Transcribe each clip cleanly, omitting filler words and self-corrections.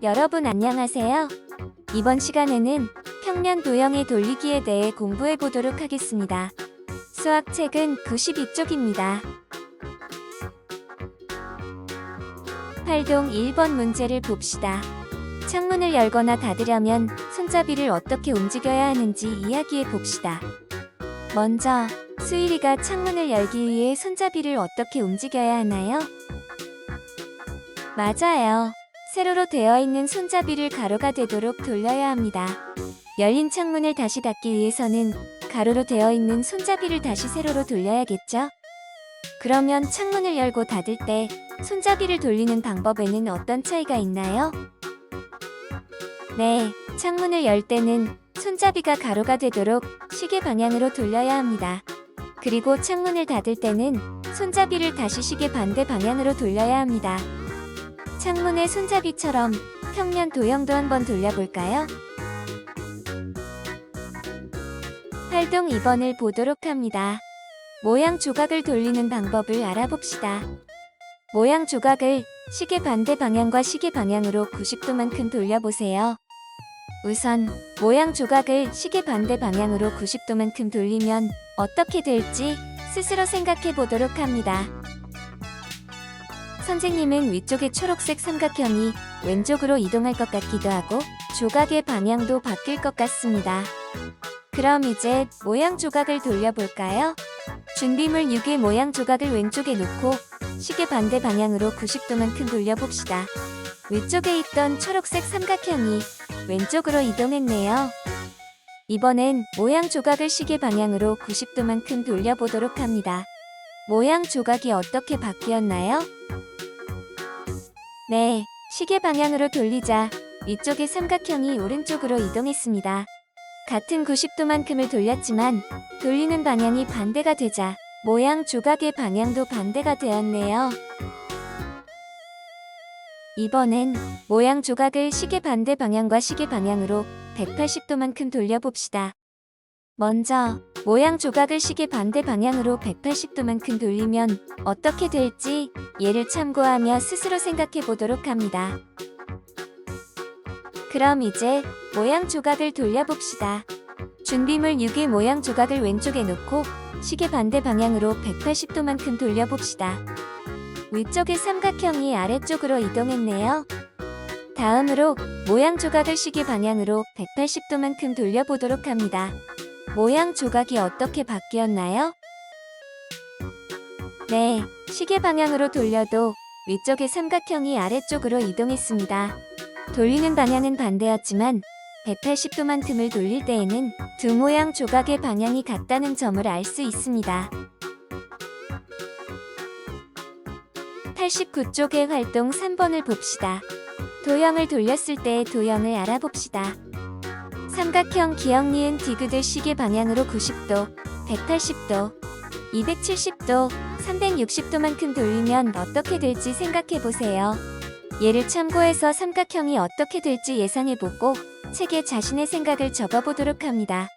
여러분 안녕하세요. 이번 시간에는 평면 도형의 돌리기에 대해 공부해 보도록 하겠습니다. 수학책은 92쪽입니다. 8동 1번 문제를 봅시다. 창문을 열거나 닫으려면 손잡이를 어떻게 움직여야 하는지 이야기해 봅시다. 먼저 수일이가 창문을 열기 위해 손잡이를 어떻게 움직여야 하나요? 맞아요. 세로로 되어 있는 손잡이를 가로가 되도록 돌려야 합니다. 열린 창문을 다시 닫기 위해서는 가로로 되어 있는 손잡이를 다시 세로로 돌려야겠죠? 그러면 창문을 열고 닫을 때 손잡이를 돌리는 방법에는 어떤 차이가 있나요? 네, 창문을 열 때는 손잡이가 가로가 되도록 시계 방향으로 돌려야 합니다. 그리고 창문을 닫을 때는 손잡이를 다시 시계 반대 방향으로 돌려야 합니다. 창문의 손잡이처럼 평면 도형도 한번 돌려볼까요? 8동 2번을 보도록 합니다. 모양 조각을 돌리는 방법을 알아봅시다. 모양 조각을 시계 반대 방향과 시계 방향으로 90도만큼 돌려보세요. 우선 모양 조각을 시계 반대 방향으로 90도만큼 돌리면 어떻게 될지 스스로 생각해 보도록 합니다. 선생님은 위쪽의 초록색 삼각형이 왼쪽으로 이동할 것 같기도 하고 조각의 방향도 바뀔 것 같습니다. 그럼 이제 모양 조각을 돌려볼까요? 준비물 6의 모양 조각을 왼쪽에 놓고 시계 반대 방향으로 90도만큼 돌려봅시다. 위쪽에 있던 초록색 삼각형이 왼쪽으로 이동했네요. 이번엔 모양 조각을 시계 방향으로 90도만큼 돌려보도록 합니다. 모양 조각이 어떻게 바뀌었나요? 네, 시계 방향으로 돌리자 위쪽의 삼각형이 오른쪽으로 이동했습니다. 같은 90도만큼을 돌렸지만 돌리는 방향이 반대가 되자 모양 조각의 방향도 반대가 되었네요. 이번엔 모양 조각을 시계 반대 방향과 시계 방향으로 180도만큼 돌려봅시다. 먼저 모양 조각을 시계 반대 방향으로 180도만큼 돌리면 어떻게 될지 예를 참고하며 스스로 생각해 보도록 합니다. 그럼 이제 모양 조각을 돌려봅시다. 준비물 6의 모양 조각을 왼쪽에 놓고 시계 반대 방향으로 180도만큼 돌려봅시다. 위쪽의 삼각형이 아래쪽으로 이동했네요. 다음으로 모양 조각을 시계 방향으로 180도만큼 돌려보도록 합니다. 모양 조각이 어떻게 바뀌었나요? 네, 시계 방향으로 돌려도 위쪽의 삼각형이 아래쪽으로 이동했습니다. 돌리는 방향은 반대였지만 180도만큼을 돌릴 때에는 두 모양 조각의 방향이 같다는 점을 알 수 있습니다. 89쪽의 활동 3번을 봅시다. 도형을 돌렸을 때의 도형을 알아봅시다. 삼각형 기역 니은 디귿을 시계 방향으로 90도, 180도, 270도, 360도만큼 돌리면 어떻게 될지 생각해보세요. 예를 참고해서 삼각형이 어떻게 될지 예상해보고 책에 자신의 생각을 적어보도록 합니다.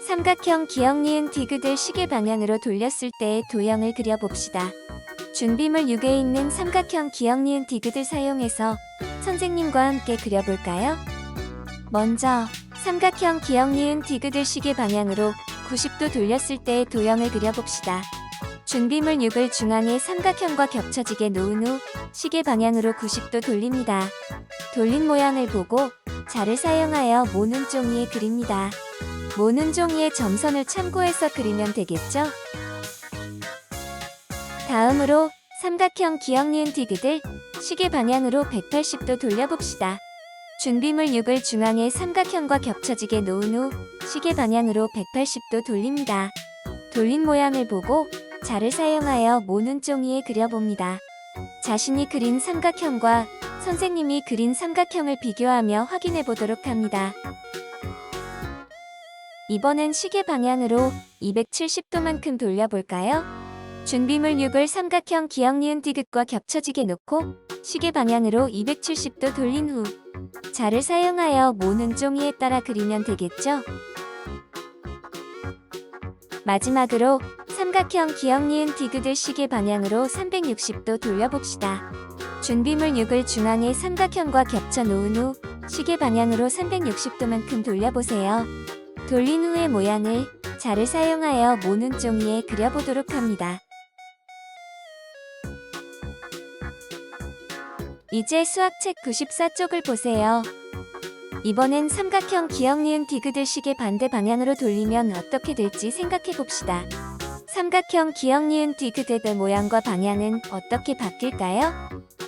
삼각형 기역 니은 디귿을 시계 방향으로 돌렸을 때의 도형을 그려봅시다. 준비물 6에 있는 삼각형 기역 니은 디귿을 사용해서 선생님과 함께 그려볼까요? 먼저 삼각형 기역 니은 디귿을 시계 방향으로 90도 돌렸을 때의 도형을 그려봅시다. 준비물 6을 중앙에 삼각형과 겹쳐지게 놓은 후 시계 방향으로 90도 돌립니다. 돌린 모양을 보고 자를 사용하여 모는 종이에 그립니다. 모는 종이의 점선을 참고해서 그리면 되겠죠? 다음으로 삼각형 기역 니은 디귿을 시계 방향으로 180도 돌려봅시다. 준비물 6을 중앙에 삼각형과 겹쳐지게 놓은 후 시계 방향으로 180도 돌립니다. 돌린 모양을 보고 자를 사용하여 모는 종이에 그려봅니다. 자신이 그린 삼각형과 선생님이 그린 삼각형을 비교하며 확인해 보도록 합니다. 이번엔 시계 방향으로 270도만큼 돌려볼까요? 준비물 6을 삼각형 기역 니은 디귿과 겹쳐지게 놓고 시계 방향으로 270도 돌린 후 자를 사용하여 모는 종이에 따라 그리면 되겠죠? 마지막으로 삼각형 기역 니은 디귿을 시계 방향으로 360도 돌려봅시다. 준비물 6을 중앙에 삼각형과 겹쳐 놓은 후 시계 방향으로 360도만큼 돌려보세요. 돌린 후의 모양을 자를 사용하여 모는 종이에 그려보도록 합니다. 이제 수학책 94쪽을 보세요. 이번엔 삼각형 기역 니은 디귿을 시계 반대 방향으로 돌리면 어떻게 될지 생각해봅시다. 삼각형 기역 니은 디귿의 모양과 방향은 어떻게 바뀔까요?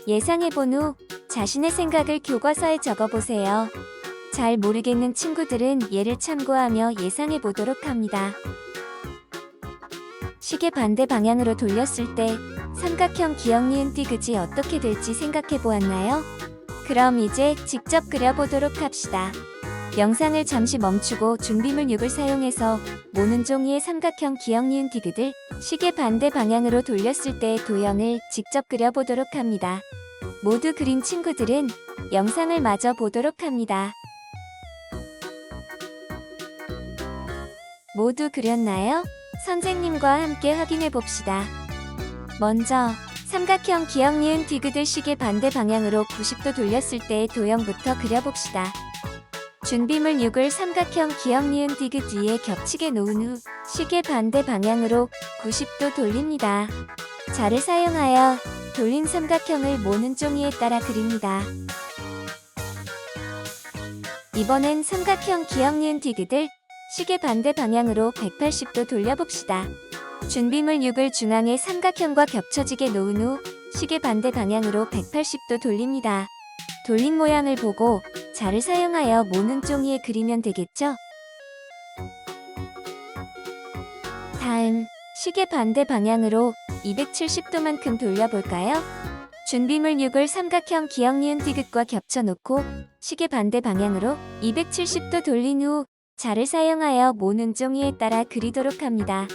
예상해본 후 자신의 생각을 교과서에 적어보세요. 잘 모르겠는 친구들은 예를 참고하며 예상해보도록 합니다. 시계 반대 방향으로 돌렸을 때 삼각형 기역 니은 디귿이 어떻게 될지 생각해보았나요? 그럼 이제 직접 그려보도록 합시다. 영상을 잠시 멈추고 준비물 6을 사용해서 모는 종이의 삼각형 기역 니은 디귿을 시계 반대 방향으로 돌렸을 때의 도형을 직접 그려보도록 합니다. 모두 그린 친구들은 영상을 마저 보도록 합니다. 모두 그렸나요? 선생님과 함께 확인해 봅시다. 먼저 삼각형 기역 니은 디귿을 시계 반대 방향으로 90도 돌렸을 때의 도형부터 그려봅시다. 준비물 6을 삼각형 기역 니은 디귿 위에 겹치게 놓은 후 시계 반대 방향으로 90도 돌립니다. 자를 사용하여 돌린 삼각형을 모는 종이에 따라 그립니다. 이번엔 삼각형 기역 니은 디귿을 시계 반대 방향으로 180도 돌려봅시다. 준비물 6을 중앙에 삼각형과 겹쳐지게 놓은 후 시계 반대 방향으로 180도 돌립니다. 돌린 모양을 보고 자를 사용하여 모는 종이에 그리면 되겠죠? 다음, 시계 반대 방향으로 270도만큼 돌려볼까요? 준비물 6을 삼각형 기역 니은 디귿과 겹쳐놓고 시계 반대 방향으로 270도 돌린 후 자를 사용하여 모는 종이에 따라 그리도록 합니다.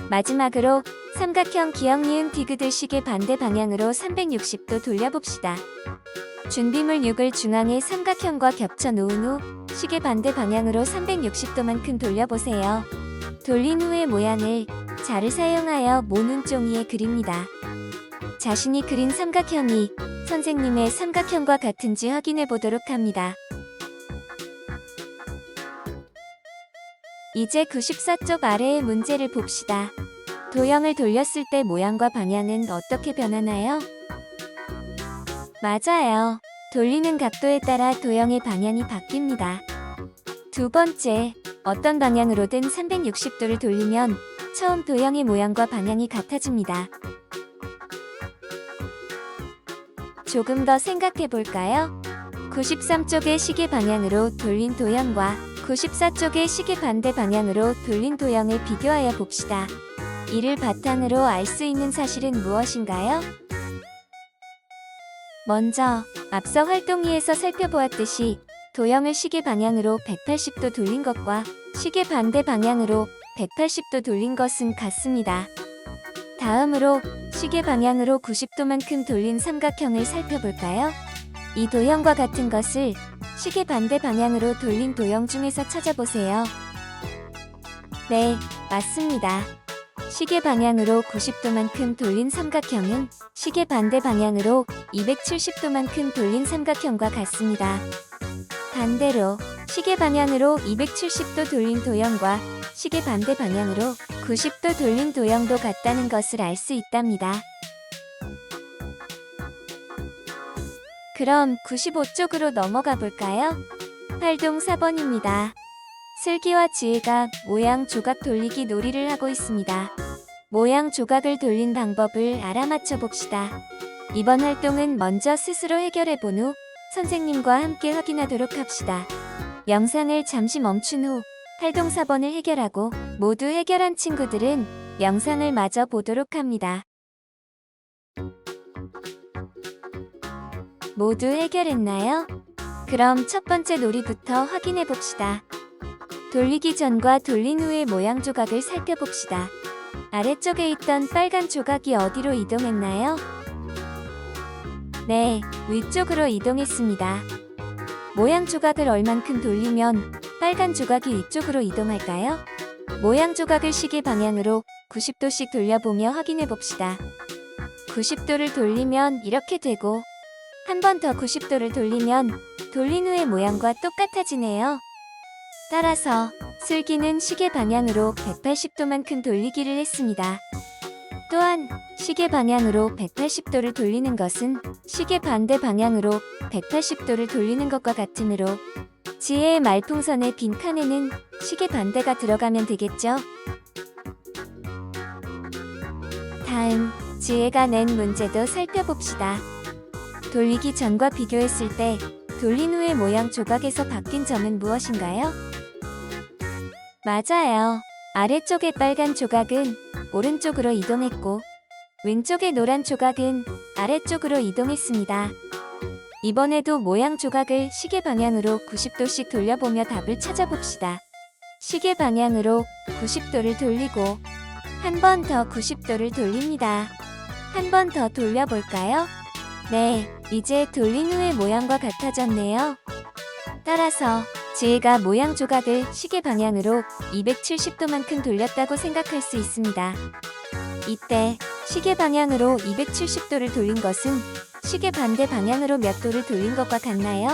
마지막으로 삼각형 기역 니은 디귿을 시계 반대 방향으로 360도 돌려봅시다. 준비물 6을 중앙에 삼각형과 겹쳐 놓은 후 시계 반대 방향으로 360도만큼 돌려보세요. 돌린 후의 모양을 자를 사용하여 모는 종이에 그립니다. 자신이 그린 삼각형이 선생님의 삼각형과 같은지 확인해 보도록 합니다. 이제 94쪽 아래의 문제를 봅시다. 도형을 돌렸을 때 모양과 방향은 어떻게 변하나요? 맞아요. 돌리는 각도에 따라 도형의 방향이 바뀝니다. 두 번째, 어떤 방향으로든 360도를 돌리면 처음 도형의 모양과 방향이 같아집니다. 조금 더 생각해 볼까요? 93쪽의 시계 방향으로 돌린 도형과 94쪽의 시계 반대 방향으로 돌린 도형을 비교하여 봅시다. 이를 바탕으로 알 수 있는 사실은 무엇인가요? 먼저, 앞서 활동위에서 살펴보았듯이 도형을 시계 방향으로 180도 돌린 것과 시계 반대 방향으로 180도 돌린 것은 같습니다. 다음으로 시계 방향으로 90도만큼 돌린 삼각형을 살펴볼까요? 이 도형과 같은 것을 시계 반대 방향으로 돌린 도형 중에서 찾아보세요. 네, 맞습니다. 시계 방향으로 90도만큼 돌린 삼각형은 시계 반대 방향으로 270도만큼 돌린 삼각형과 같습니다. 반대로 시계 방향으로 270도 돌린 도형과 시계 반대 방향으로 90도 돌린 도형도 같다는 것을 알 수 있답니다. 그럼 95쪽으로 넘어가 볼까요? 활동 4번입니다. 슬기와 지혜가 모양 조각 돌리기 놀이를 하고 있습니다. 모양 조각을 돌린 방법을 알아맞혀 봅시다. 이번 활동은 먼저 스스로 해결해 본 후 선생님과 함께 확인하도록 합시다. 영상을 잠시 멈춘 후 활동 4번을 해결하고 모두 해결한 친구들은 영상을 마저 보도록 합니다. 모두 해결했나요? 그럼 첫 번째 놀이부터 확인해 봅시다. 돌리기 전과 돌린 후의 모양 조각을 살펴봅시다. 아래쪽에 있던 빨간 조각이 어디로 이동했나요? 네, 위쪽으로 이동했습니다. 모양 조각을 얼만큼 돌리면 빨간 조각이 위쪽으로 이동할까요? 모양 조각을 시계 방향으로 90도씩 돌려보며 확인해 봅시다. 90도를 돌리면 이렇게 되고, 한 번 더 90도를 돌리면 돌린 후의 모양과 똑같아지네요. 따라서 슬기는 시계 방향으로 180도만큼 돌리기를 했습니다. 또한 시계 방향으로 180도를 돌리는 것은 시계 반대 방향으로 180도를 돌리는 것과 같으므로 지혜의 말풍선의 빈 칸에는 시계 반대가 들어가면 되겠죠? 다음, 지혜가 낸 문제도 살펴봅시다. 돌리기 전과 비교했을 때 돌린 후의 모양 조각에서 바뀐 점은 무엇인가요? 맞아요. 아래쪽의 빨간 조각은 오른쪽으로 이동했고, 왼쪽의 노란 조각은 아래쪽으로 이동했습니다. 이번에도 모양 조각을 시계 방향으로 90도씩 돌려보며 답을 찾아봅시다. 시계 방향으로 90도를 돌리고 한 번 더 90도를 돌립니다. 한 번 더 돌려볼까요? 네, 이제 돌린 후의 모양과 같아졌네요. 따라서 지혜가 모양 조각을 시계 방향으로 270도만큼 돌렸다고 생각할 수 있습니다. 이때 시계 방향으로 270도를 돌린 것은 시계 반대 방향으로 몇 도를 돌린 것과 같나요?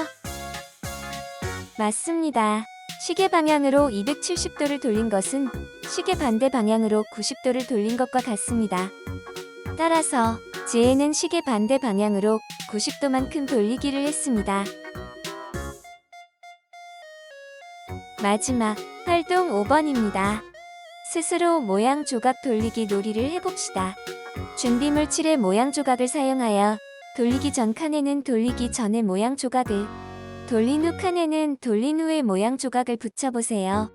맞습니다. 시계 방향으로 270도를 돌린 것은 시계 반대 방향으로 90도를 돌린 것과 같습니다. 따라서 지혜는 시계 반대 방향으로 90도만큼 돌리기를 했습니다. 마지막 활동 5번입니다. 스스로 모양 조각 돌리기 놀이를 해봅시다. 준비물 7의 모양 조각을 사용하여 돌리기 전 칸에는 돌리기 전의 모양 조각을, 돌린 후 칸에는 돌린 후의 모양 조각을 붙여보세요.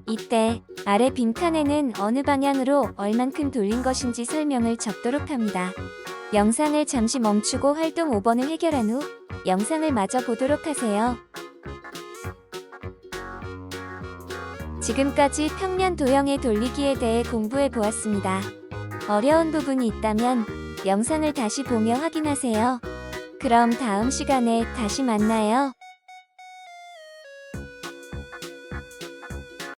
이때 아래 빈 칸에는 어느 방향으로 얼만큼 돌린 것인지 설명을 적도록 합니다. 영상을 잠시 멈추고 활동 5번을 해결한 후 영상을 마저 보도록 하세요. 지금까지 평면 도형의 돌리기에 대해 공부해 보았습니다. 어려운 부분이 있다면 영상을 다시 보며 확인하세요. 그럼 다음 시간에 다시 만나요.